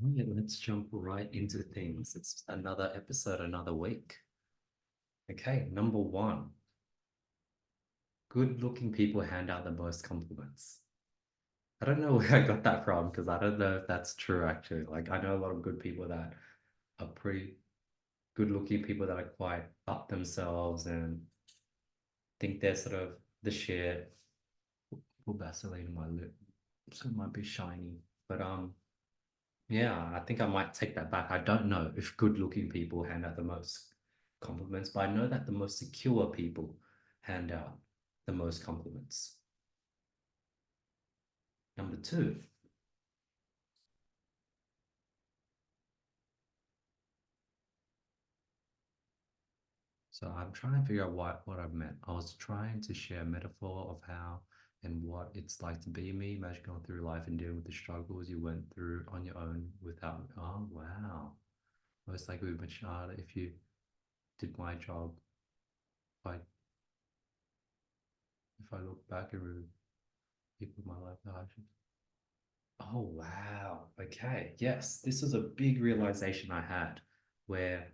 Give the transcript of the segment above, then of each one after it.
Right, let's jump right into things. It's another episode, another week. Okay, number one, good-looking people hand out the most compliments. I don't know where I got that from because I don't know if that's true actually. Like I know a lot of good people that are pretty good-looking people that are quite up themselves and think they're sort of the shit. Put Vaseline in my lip, so it might be shiny. But yeah, I think I might take that back. I don't know if good-looking people hand out the most compliments, but I know that the most secure people hand out the most compliments. Number two, so I'm trying to figure out what I meant. I was trying to share a metaphor of how and what it's like to be me. Imagine going through life and dealing with the struggles you went through on your own without. Oh wow, most likely it would be much harder if you did my job. If I look back and really people in my life, the hardships. Oh, wow. Okay. Yes, this is a big realization I had where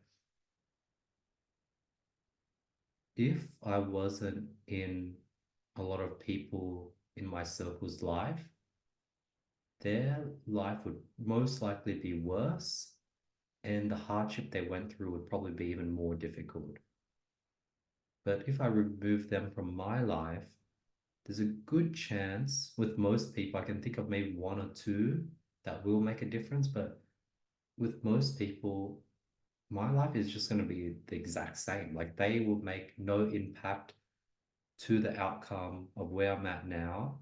if I wasn't in a lot of people in my circle's life, their life would most likely be worse, and the hardship they went through would probably be even more difficult. But if I remove them from my life, there's a good chance with most people, I can think of maybe one or two that will make a difference, but with most people, my life is just going to be the exact same. Like they will make no impact to the outcome of where I'm at now.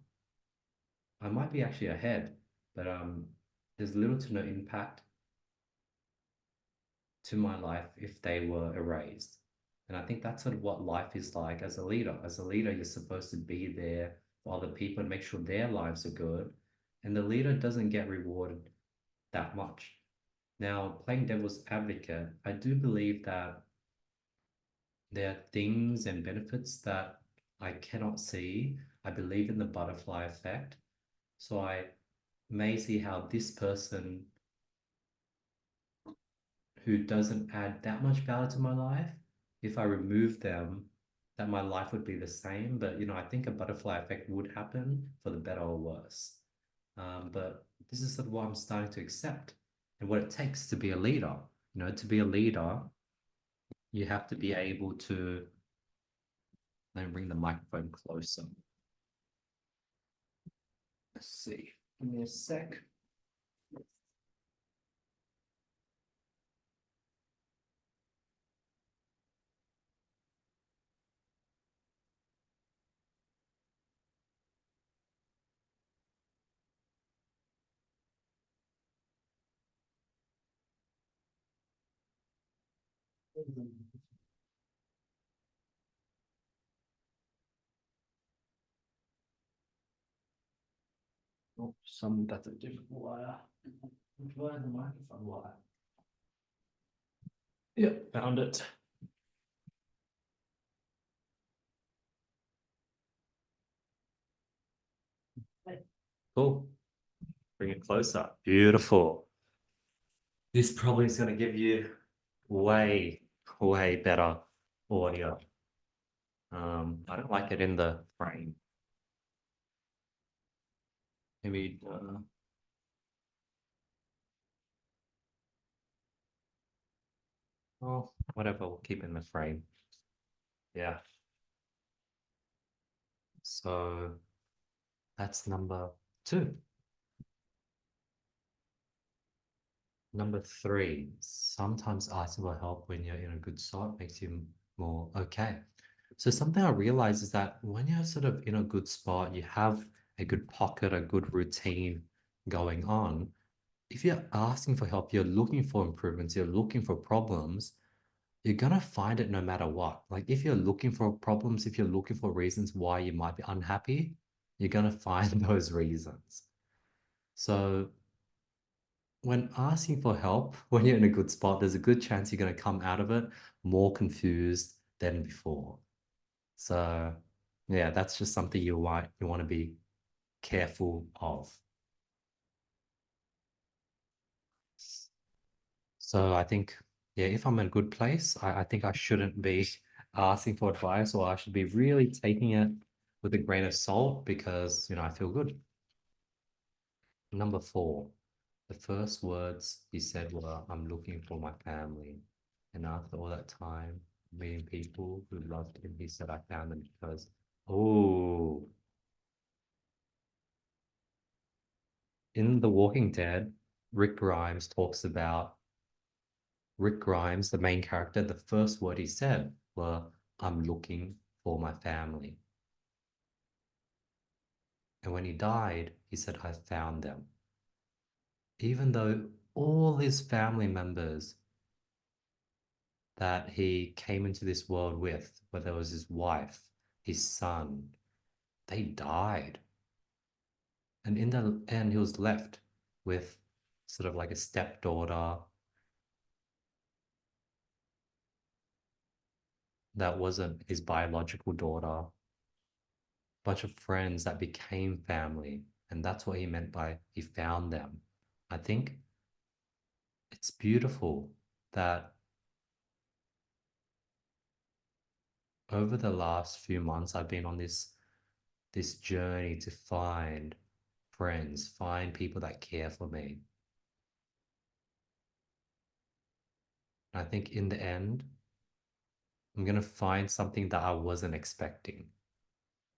I might be actually ahead, but there's little to no impact to my life if they were erased. And I think that's sort of what life is like as a leader. As a leader, you're supposed to be there for other people and make sure their lives are good. And the leader doesn't get rewarded that much. Now, playing devil's advocate, I do believe that there are things and benefits that I cannot see. I believe in the butterfly effect. So I may see how this person who doesn't add that much value to my life, if I remove them, that my life would be the same. But I think a butterfly effect would happen for the better or worse. But this is sort of what I'm starting to accept and what it takes to be a leader. To be a leader, you have to be able to. Let me bring the microphone closer. Let's see. Give me a sec. Oh, that's a different wire. Where's the microphone wire? Yep, found it. Cool. Bring it closer. Beautiful. This probably is going to give you way, way better audio. I don't like it in the frame. Maybe, oh, whatever. We'll keep in the frame. Yeah. So that's number two. Number three, sometimes asking for help when you're in a good spot makes you more okay. So something I realize is that when you're sort of in a good spot, you have a good pocket, a good routine going on. If you're asking for help, you're looking for improvements, you're looking for problems, you're gonna find it no matter what. Like if you're looking for problems, if you're looking for reasons why you might be unhappy, you're gonna find those reasons. So when asking for help, when you're in a good spot, there's a good chance you're going to come out of it more confused than before. So, yeah, that's just something you want to be careful of. So I think, yeah, if I'm in a good place, I think I shouldn't be asking for advice, or I should be really taking it with a grain of salt because, I feel good. Number four, the first words he said were, I'm looking for my family. And after all that time, meeting people who loved him, he said, I found them because, oh, in The Walking Dead, Rick Grimes talks about Rick Grimes, the main character, the first word he said were, I'm looking for my family. And when he died, he said, I found them. Even though all his family members that he came into this world with, whether it was his wife, his son, they died. And in the end, he was left with sort of like a stepdaughter that wasn't his biological daughter, bunch of friends that became family. And that's what he meant by he found them. I think it's beautiful that over the last few months I've been on this journey to find friends, find people that care for me. And I think in the end, I'm gonna find something that I wasn't expecting.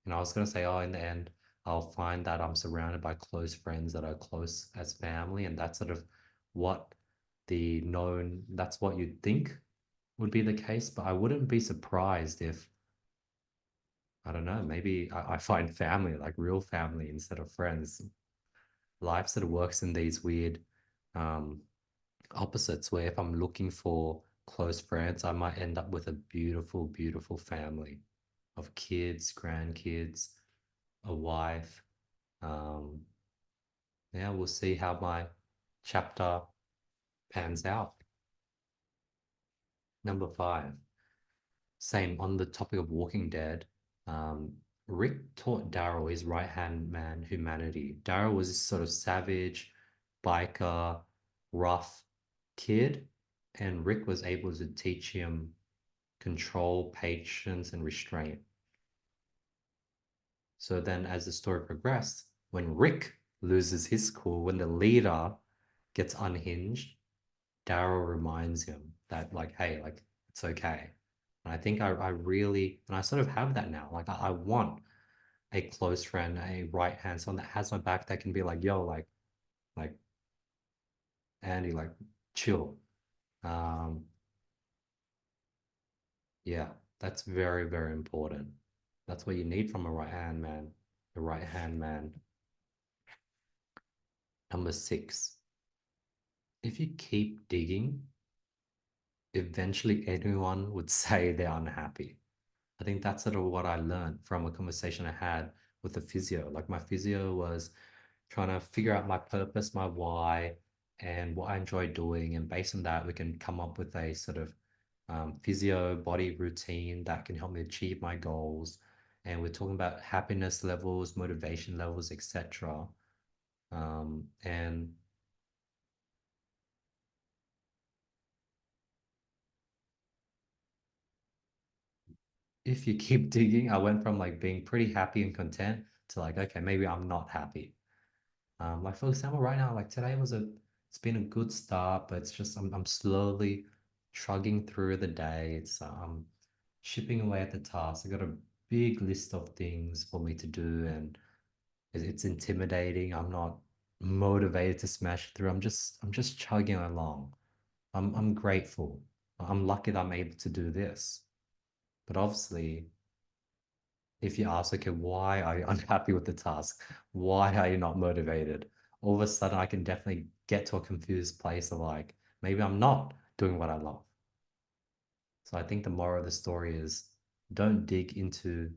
And I was gonna say, oh, in the end, I'll find that I'm surrounded by close friends that are close as family, and that's sort of what that's what you'd think would be the case. But I wouldn't be surprised if, I don't know, maybe I find family, like real family instead of friends. Life sort of works in these weird um, opposites where if I'm looking for close friends, I might end up with a beautiful, beautiful family of kids, grandkids, a wife. Um, yeah, we'll see how my chapter pans out. Number five, same on the topic of Walking Dead. Um, Rick taught Daryl, his right-hand man, humanity. Daryl was this sort of savage, biker, rough kid, and Rick was able to teach him control, patience, and restraint. So then, as the story progressed, when Rick loses his cool, when the leader gets unhinged, Daryl reminds him that, like, hey, like, it's okay. And I think I really, and I sort of have that now. Like, I want a close friend, a right hand, someone that has my back that can be like, yo, like Andy, like, chill. Um, yeah, that's very, very important. That's what you need from a right hand man, the right hand man. Number six, if you keep digging, eventually anyone would say they're unhappy. I think that's sort of what I learned from a conversation I had with the physio. Like my physio was trying to figure out my purpose, my why, and what I enjoy doing. And based on that, we can come up with a sort of physio body routine that can help me achieve my goals. And we're talking about happiness levels, motivation levels, etc. And if you keep digging, I went from like being pretty happy and content to like, okay, maybe I'm not happy. Like for example, right now, like today it's been a good start, but it's just I'm slowly trudging through the day. It's chipping away at the task. I got a big list of things for me to do, and it's intimidating. I'm not motivated to smash through. I'm just chugging along. I'm grateful. I'm lucky that I'm able to do this. But obviously, if you ask, okay, why are you unhappy with the task? Why are you not motivated? All of a sudden, I can definitely get to a confused place of like, maybe I'm not doing what I love. So I think the moral of the story is don't dig into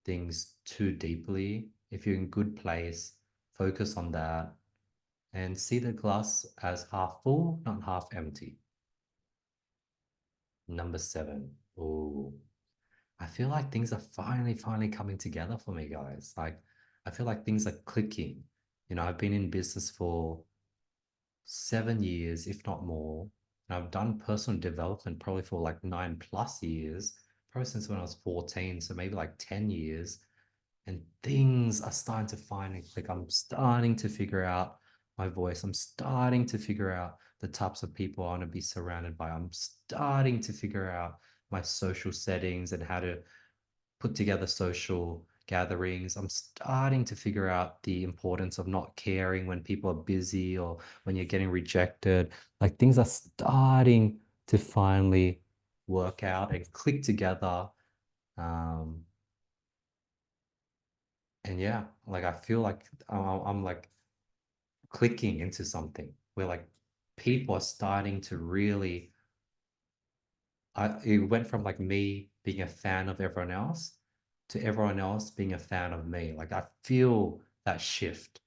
things too deeply. If you're in good place, focus on that and see the glass as half full, not half empty. Number seven. Oh, I feel like things are finally coming together for me, guys. Like, I feel like things are clicking. I've been in business for 7 years, if not more. And I've done personal development probably for like 9+ years, probably since when I was 14, so maybe like 10 years. And things are starting to finally click. I'm starting to figure out my voice. I'm starting to figure out the types of people I want to be surrounded by. I'm starting to figure out my social settings and how to put together social gatherings. I'm starting to figure out the importance of not caring when people are busy or when you're getting rejected. Like things are starting to finally work out and click together. Um, and yeah, like I feel like I'm like clicking into something where like people are starting to really it went from like me being a fan of everyone else to everyone else being a fan of me. Like I feel that shift.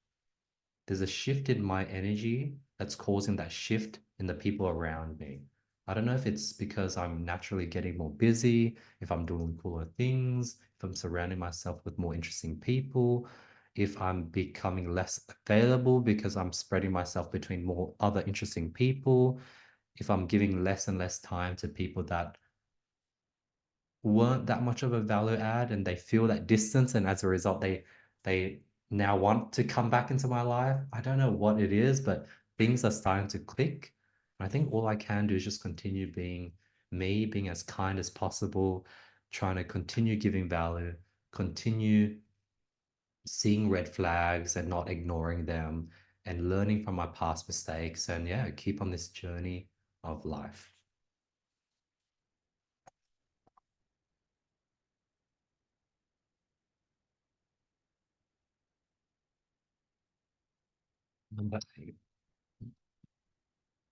There's a shift in my energy that's causing that shift in the people around me. I don't know if it's because I'm naturally getting more busy, if I'm doing cooler things, if I'm surrounding myself with more interesting people, if I'm becoming less available because I'm spreading myself between more other interesting people, if I'm giving less and less time to people that weren't that much of a value add and they feel that distance and as a result they now want to come back into my life. I don't know what it is, but things are starting to click. And I think all I can do is just continue being me, being as kind as possible, trying to continue giving value, continue seeing red flags and not ignoring them and learning from my past mistakes and yeah, keep on this journey of life. Number eight.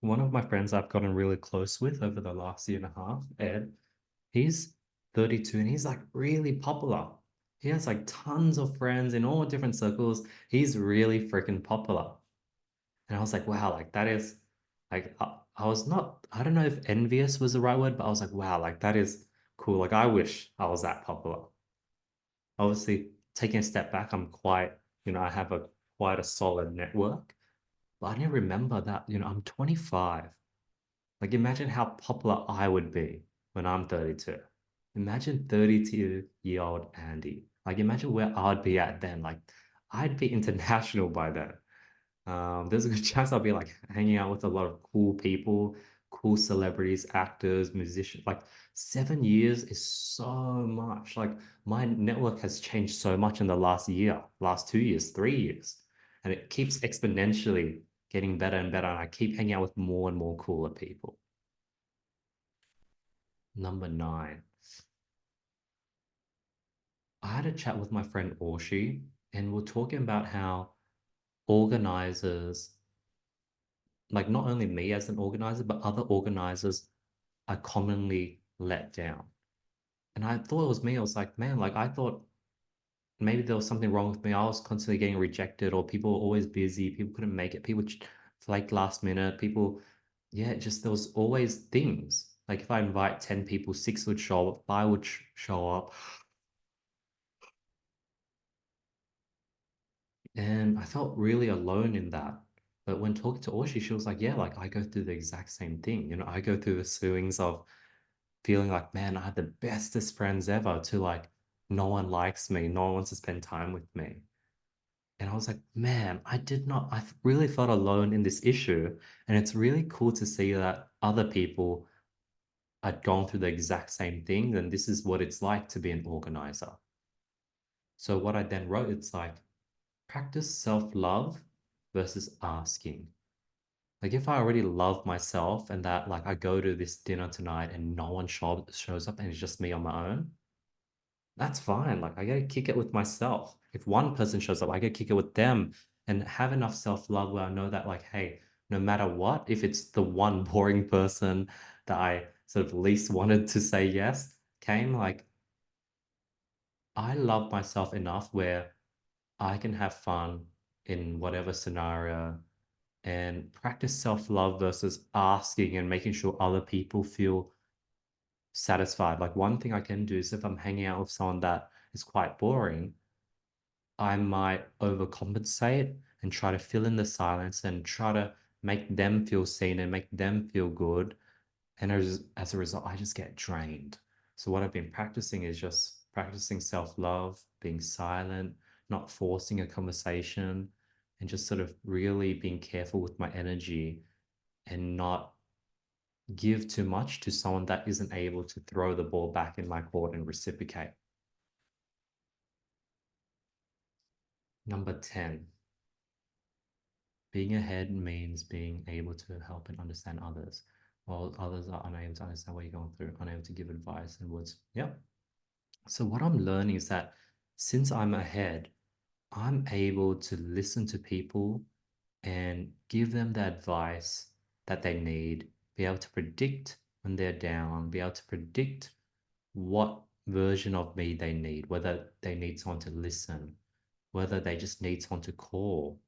One of my friends I've gotten really close with over the last year and a half, Ed, he's 32 and he's like really popular. He has like tons of friends in all different circles. He's really freaking popular. And I was like, wow, like that is like I was not, I don't know if envious was the right word, but I was like, wow, like that is cool. Like I wish I was that popular. Obviously, taking a step back, I'm quite, I have a quite a solid network, but I didn't remember that, I'm 25. Like, imagine how popular I would be when I'm 32. Imagine 32-year-old Andy. Like, imagine where I'd be at then. Like, I'd be international by then. There's a good chance I'll be like hanging out with a lot of cool people, cool celebrities, actors, musicians. Like 7 years is so much. Like my network has changed so much in the last year, last 2 years, 3 years, and it keeps exponentially getting better and better. And I keep hanging out with more and more cooler people. Number nine, I had a chat with my friend Orshi, and we're talking about how organizers, like not only me as an organizer, but other organizers are commonly let down. And I thought it was me. I was like, man, like I thought maybe there was something wrong with me. I was constantly getting rejected, or people were always busy. People couldn't make it. People flaked last minute. People, yeah, just there was always things. Like if I invite 10 people, six would show up, five would show up. And I felt really alone in that. But when talking to Orshi, she was like, yeah, like I go through the exact same thing. I go through the feelings of feeling like, man, I had the bestest friends ever to like, no one likes me, no one wants to spend time with me. And I was like, man, I did not, really felt alone in this issue. And it's really cool to see that other people had gone through the exact same thing. And this is what it's like to be an organizer. So what I then wrote, it's like, practice self-love versus asking. Like if I already love myself and that like I go to this dinner tonight and no one shows up and it's just me on my own, that's fine. Like I gotta kick it with myself. If one person shows up, I gotta kick it with them and have enough self-love where I know that like, hey, no matter what, if it's the one boring person that I sort of least wanted to say yes came, like I love myself enough where I can have fun in whatever scenario and practice self-love versus asking and making sure other people feel satisfied. Like one thing I can do is if I'm hanging out with someone that is quite boring, I might overcompensate and try to fill in the silence and try to make them feel seen and make them feel good. And as a result, I just get drained. So what I've been practicing is just practicing self-love, being silent, not forcing a conversation, and just sort of really being careful with my energy and not give too much to someone that isn't able to throw the ball back in my court and reciprocate. Number 10, being ahead means being able to help and understand others, while others are unable to understand what you're going through, unable to give advice and words. Yep. So what I'm learning is that since I'm ahead, I'm able to listen to people and give them the advice that they need, be able to predict when they're down, be able to predict what version of me they need, whether they need someone to listen, whether they just need someone to call,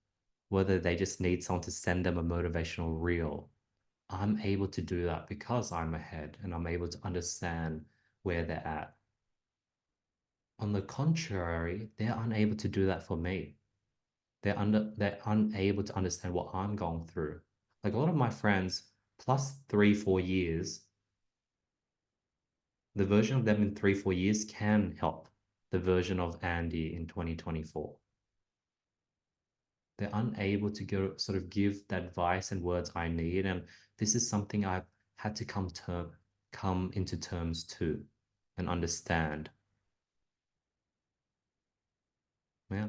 whether they just need someone to send them a motivational reel. I'm able to do that because I'm ahead and I'm able to understand where they're at. On the contrary, they're unable to do that for me. They're unable to understand what I'm going through. Like a lot of my friends, plus 3, 4 years, the version of them in 3, 4 years can help the version of Andy in 2024. They're unable to go sort of give the advice and words I need. And this is something I've had to come into terms to and understand. Yeah.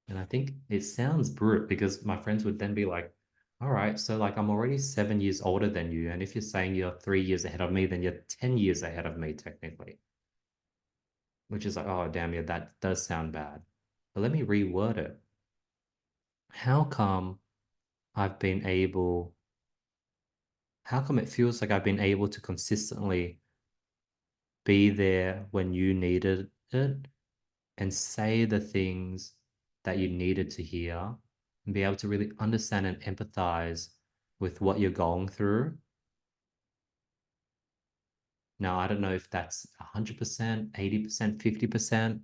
And I think it sounds brute because my friends would then be like, all right, so like I'm already 7 years older than you. And if you're saying you're 3 years ahead of me, then you're 10 years ahead of me, technically. Which is like, oh, damn, yeah, that does sound bad. But let me reword it. How come I've been able, how come it feels like I've been able to consistently be there when you needed it and say the things that you needed to hear and be able to really understand and empathize with what you're going through. Now, I don't know if that's 100%, 80%, 50%,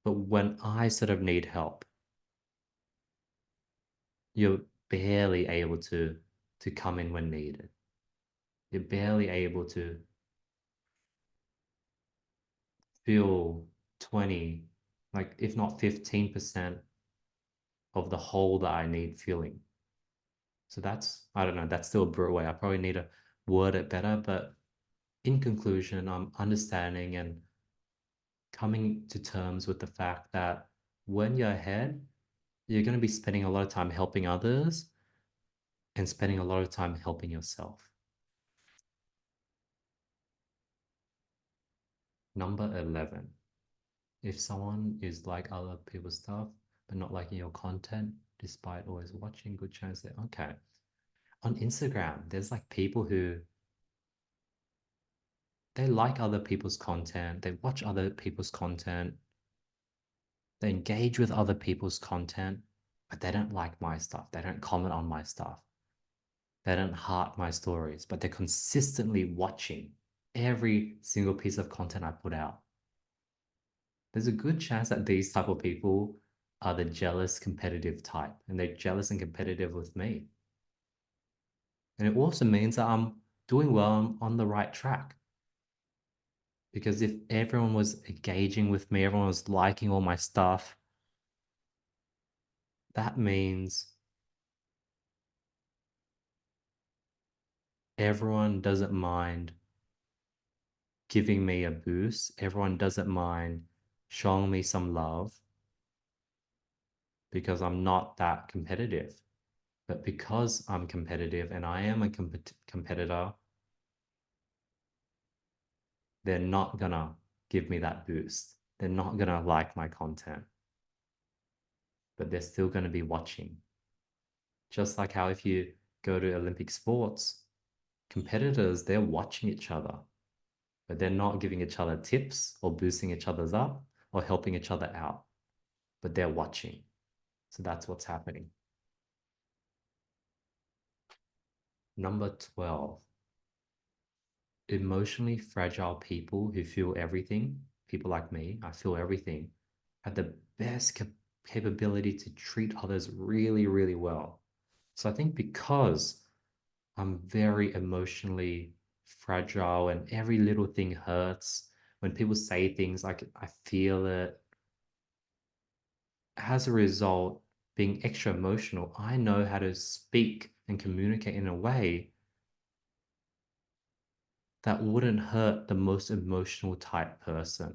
but when I sort of need help, you're barely able to come in when needed. You're barely able to feel 20, like if not 15% of the whole that I need feeling. So that's, I don't know, that's still a brutal way. I probably need to word it better, but in conclusion, I'm understanding and coming to terms with the fact that when you're ahead, you're going to be spending a lot of time helping others and spending a lot of time helping yourself. Number 11, if someone is like other people's stuff, but not liking your content, despite always watching, good chance that, okay. On Instagram, there's like people who they like other people's content, they watch other people's content, they engage with other people's content, but they don't like my stuff. They don't comment on my stuff. They don't heart my stories, but they're consistently watching every single piece of content I put out. There's a good chance that these type of people are the jealous, competitive type, and they're jealous and competitive with me. And it also means that I'm doing well, I'm on the right track. Because if everyone was engaging with me, everyone was liking all my stuff, that means everyone doesn't mind giving me a boost. Everyone doesn't mind showing me some love because I'm not that competitive. But because I'm competitive and I am a competitor, they're not gonna give me that boost. They're not gonna like my content, but they're still gonna be watching. Just like how if you go to Olympic sports, competitors, they're watching each other, but they're not giving each other tips or boosting each other's up or helping each other out, but they're watching. So that's what's happening. Number 12, emotionally fragile people who feel everything, people like me, I feel everything, have the best capability to treat others really, really well. So I think because I'm very emotionally fragile and every little thing hurts. When people say things, I feel it. As a result, being extra emotional, I know how to speak and communicate in a way that wouldn't hurt the most emotional type person.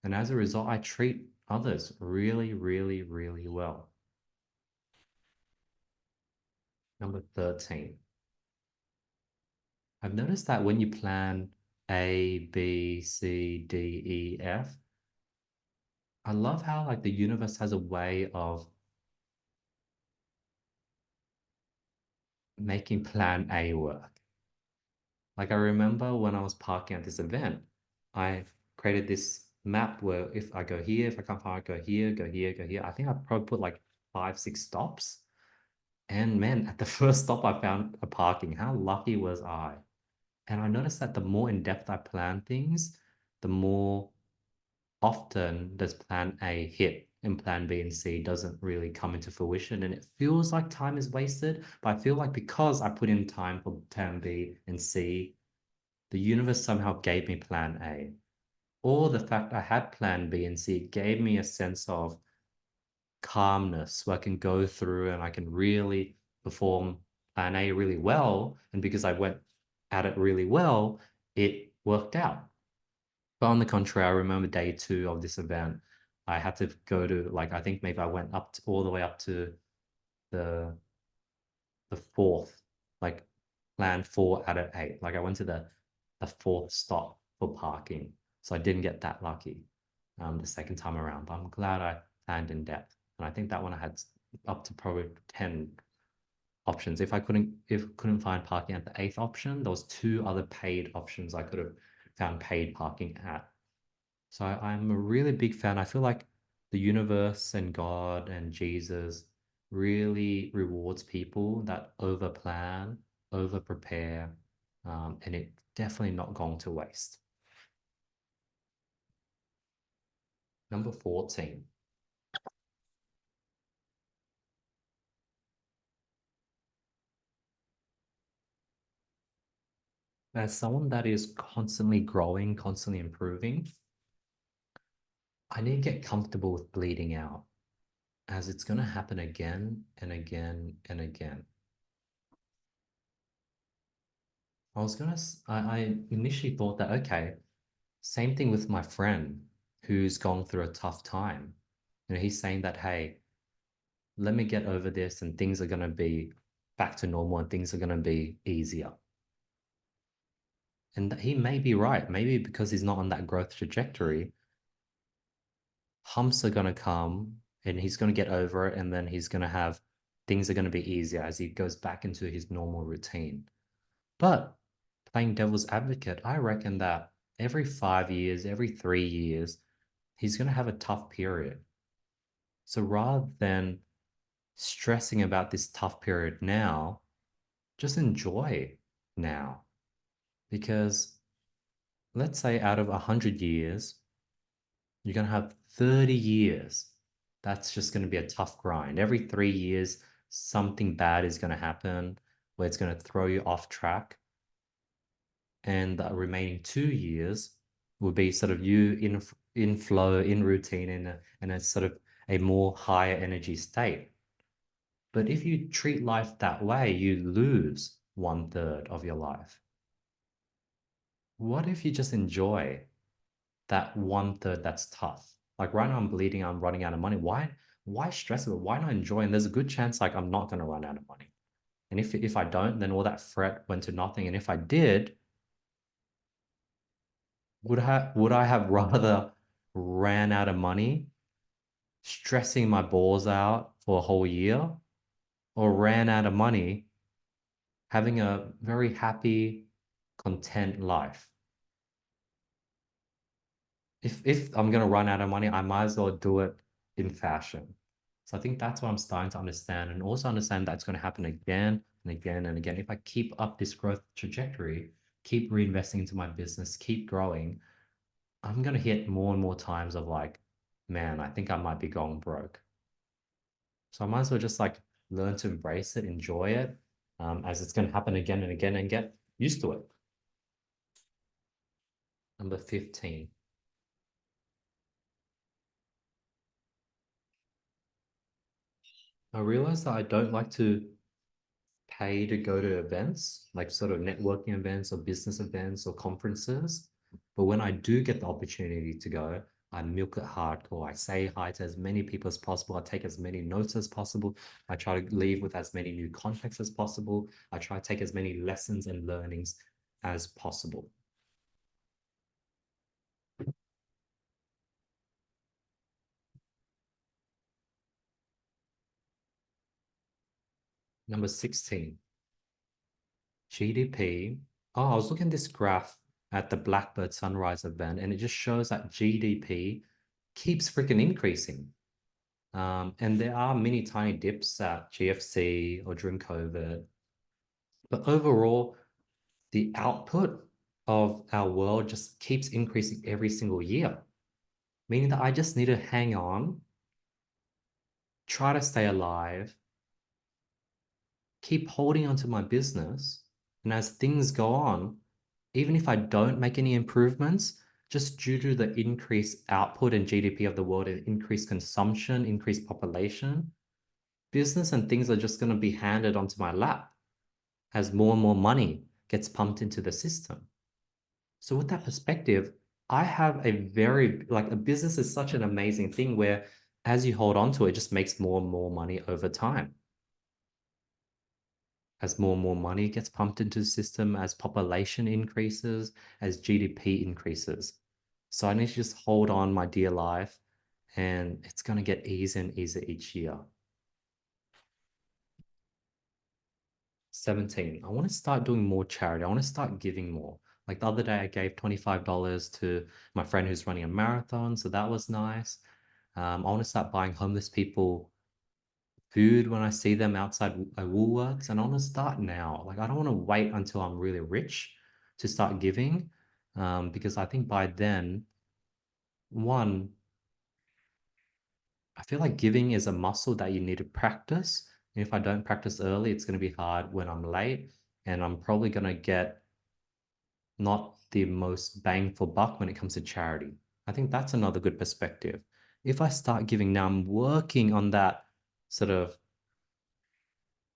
And as a result, I treat others really, really, really well. Number 13. I've noticed that when you plan A, B, C, D, E, F, I love how like the universe has a way of making plan A work. Like I remember when I was parking at this event, I created this map where if I go here, if I can't park, go here, go here, go here. I think I probably put like five, six stops. And man, at the first stop, I found a parking. How lucky was I? And I noticed that the more in depth I plan things, the more often does plan A hit and plan B and C doesn't really come into fruition. And it feels like time is wasted. But I feel like because I put in time for plan B and C, the universe somehow gave me plan A. Or the fact I had plan B and C gave me a sense of calmness where I can go through and I can really perform plan A really well. And because I went at it really well, it worked out. But on the contrary, I remember day two of this event, I had to go to like I think maybe I went up to, all the way up to the the fourth, like plan four out of eight. Like I went to the fourth stop for parking, so I didn't get that lucky the second time around. But I'm glad I planned in depth, and I think that one I had up to probably 10 options. If couldn't find parking at the eighth option, there was two other paid options I could have found paid parking at. So I'm a really big fan. I feel like the universe and God and Jesus really rewards people that over plan, over prepare, and it definitely not going to waste. Number 14. As someone that is constantly growing, constantly improving, I need to get comfortable with bleeding out as it's going to happen again and again and again. I initially thought that, okay, same thing with my friend who's gone through a tough time. He's saying that, hey, let me get over this and things are going to be back to normal and things are going to be easier. And he may be right. Maybe because he's not on that growth trajectory, humps are going to come and he's going to get over it. And then he's going to have things are going to be easier as he goes back into his normal routine. But playing devil's advocate, I reckon that every 5 years, every 3 years, he's going to have a tough period. So rather than stressing about this tough period now, just enjoy now. Because let's say out of 100 years, you're going to have 30 years. That's just going to be a tough grind. Every 3 years, something bad is going to happen where it's going to throw you off track. And the remaining 2 years will be sort of you in flow, in routine, in a sort of a more higher energy state. But if you treat life that way, you lose 1/3 of your life. What if you just enjoy that 1/3 that's tough? Like right now I'm bleeding, I'm running out of money. Why stress about it? Why not enjoy? And there's a good chance like I'm not gonna run out of money. And if I don't, then all that fret went to nothing. And if I did, would I have rather ran out of money, stressing my balls out for a whole year, or ran out of money, having a very happy, content life? If I'm gonna run out of money, I might as well do it in fashion. So I think that's what I'm starting to understand, and also understand that's going to happen again and again and again. If I keep up this growth trajectory, keep reinvesting into my business, keep growing, I'm gonna hit more and more times of like, man, I think I might be going broke. So I might as well just like learn to embrace it, enjoy it, as it's going to happen again and again and get used to it. Number 15. I realized that I don't like to pay to go to events, like sort of networking events or business events or conferences. But when I do get the opportunity to go, I milk it hardcore. I say hi to as many people as possible. I take as many notes as possible. I try to leave with as many new contacts as possible. I try to take as many lessons and learnings as possible. Number 16, GDP. Oh, I was looking at this graph at the Blackbird Sunrise event, and it just shows that GDP keeps freaking increasing. And there are many tiny dips at GFC or during COVID. But overall, the output of our world just keeps increasing every single year, meaning that I just need to hang on, try to stay alive, keep holding onto my business. And as things go on, even if I don't make any improvements, just due to the increased output and GDP of the world and increased consumption, increased population, business and things are just going to be handed onto my lap as more and more money gets pumped into the system. So with that perspective, I have a very like a business is such an amazing thing where as you hold on to it, it just makes more and more money over time. As more and more money gets pumped into the system, as population increases, as GDP increases. So I need to just hold on my dear life and it's going to get easier and easier each year. 17, I want to start doing more charity. I want to start giving more. Like the other day, I gave $25 to my friend who's running a marathon. So that was nice. I want to start buying homeless people food when I see them outside Woolworths. And I want to start now. Like I don't want to wait until I'm really rich to start giving. Because I think by then, one, I feel like giving is a muscle that you need to practice. And if I don't practice early, it's going to be hard when I'm late. And I'm probably going to get not the most bang for buck when it comes to charity. I think that's another good perspective. If I start giving now, I'm working on that sort of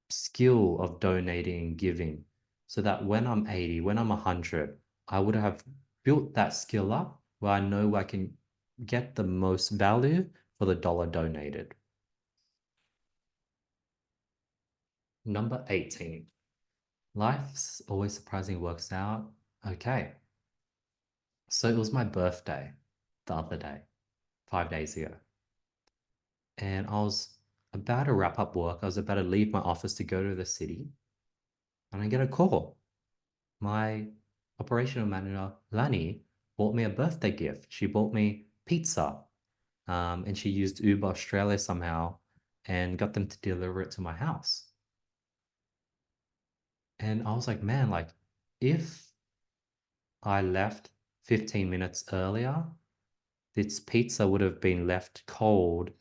skill of donating and giving so that when I'm 80, when I'm 100, I would have built that skill up where I know I can get the most value for the dollar donated. Number 18, life's always surprisingly works out. Okay. So it was my birthday the other day, 5 days ago. And I was about to wrap up work. I was about to leave my office to go to the city, and I get a call. My operational manager, Lani, bought me a birthday gift. She bought me pizza, and she used Uber Australia somehow and got them to deliver it to my house. And I was like, man, like if I left 15 minutes earlier, this pizza would have been left cold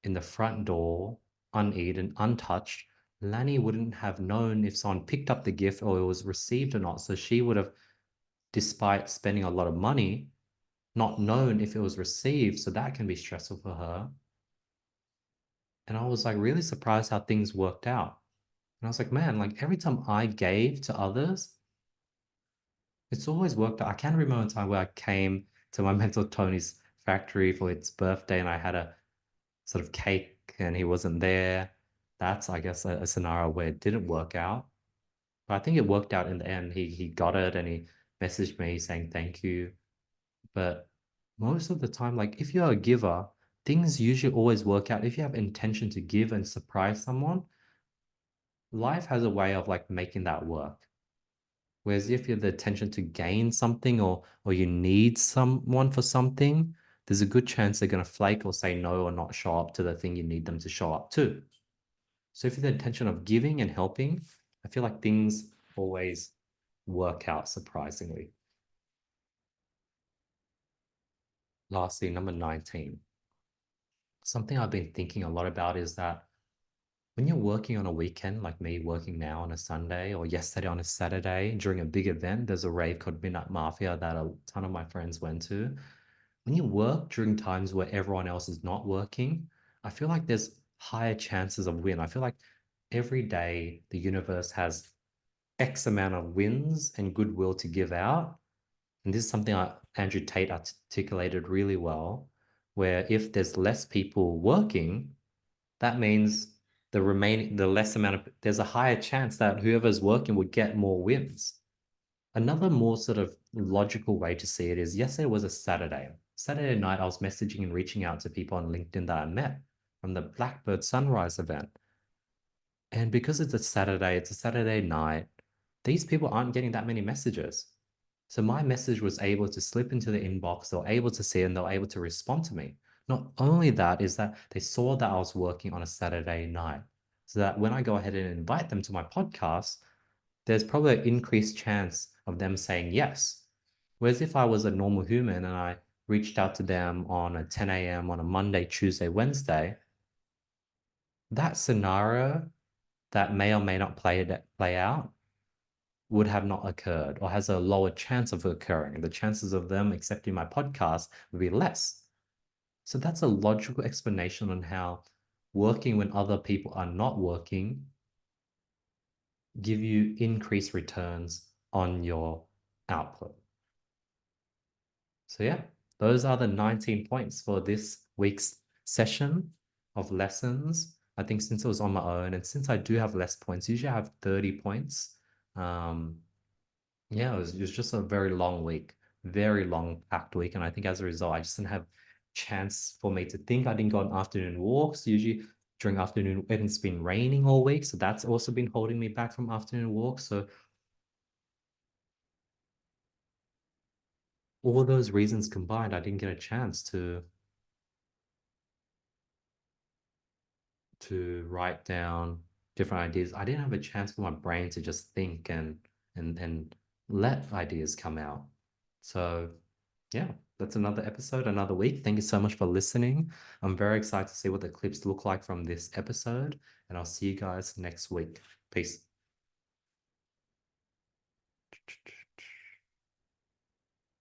in the front door, uneaten, untouched. Lani wouldn't have known if someone picked up the gift or it was received or not. So she would have, despite spending a lot of money, not known if it was received. So that can be stressful for her. And I was like really surprised how things worked out. And I was like, man, like every time I gave to others, it's always worked out. I can remember a time where I came to my mentor Tony's factory for its birthday and I had a sort of cake and he wasn't there. That's, I guess, a scenario where it didn't work out. But I think it worked out in the end. He got it and he messaged me saying thank you. But most of the time, like if you're a giver, things usually always work out. If you have intention to give and surprise someone, life has a way of like making that work. Whereas if you have the intention to gain something or you need someone for something, there's a good chance they're going to flake or say no or not show up to the thing you need them to show up to. So if you have the intention of giving and helping, I feel like things always work out surprisingly. Lastly, number 19. Something I've been thinking a lot about is that when you're working on a weekend, like me working now on a Sunday or yesterday on a Saturday during a big event, there's a rave called Midnight Mafia that a ton of my friends went to. When you work during times where everyone else is not working, I feel like there's higher chances of win. I feel like every day the universe has X amount of wins and goodwill to give out. And this is something Andrew Tate articulated really well, where if there's less people working, that means the less amount of, there's a higher chance that whoever's working would get more wins. Another more sort of logical way to see it is yesterday was a Saturday. Saturday night, I was messaging and reaching out to people on LinkedIn that I met from the Blackbird Sunrise event. And because it's a Saturday night, these people aren't getting that many messages. So my message was able to slip into the inbox, they were able to see it, and they were able to respond to me. Not only that, is that they saw that I was working on a Saturday night. So that when I go ahead and invite them to my podcast, there's probably an increased chance of them saying yes. Whereas if I was a normal human and I reached out to them on a 10 a.m. on a Monday, Tuesday, Wednesday, that scenario that may or may not play out would have not occurred or has a lower chance of occurring. The chances of them accepting my podcast would be less. So that's a logical explanation on how working when other people are not working give you increased returns on your output. So yeah, those are the 19 points for this week's session of lessons. I think since it was on my own and since I do have less points, usually I have 30 points. Um, yeah, it was just a very long week, very long packed week. And I think as a result, I just didn't have chance for me to think. I didn't go on afternoon walks. Usually during afternoon, and it's been raining all week. So that's also been holding me back from afternoon walks. So all those reasons combined, I didn't get a chance to write down different ideas. I didn't have a chance for my brain to just think and let ideas come out. So yeah, that's another episode, another week. Thank you so much for listening. I'm very excited to see what the clips look like from this episode, and I'll see you guys next week. Peace.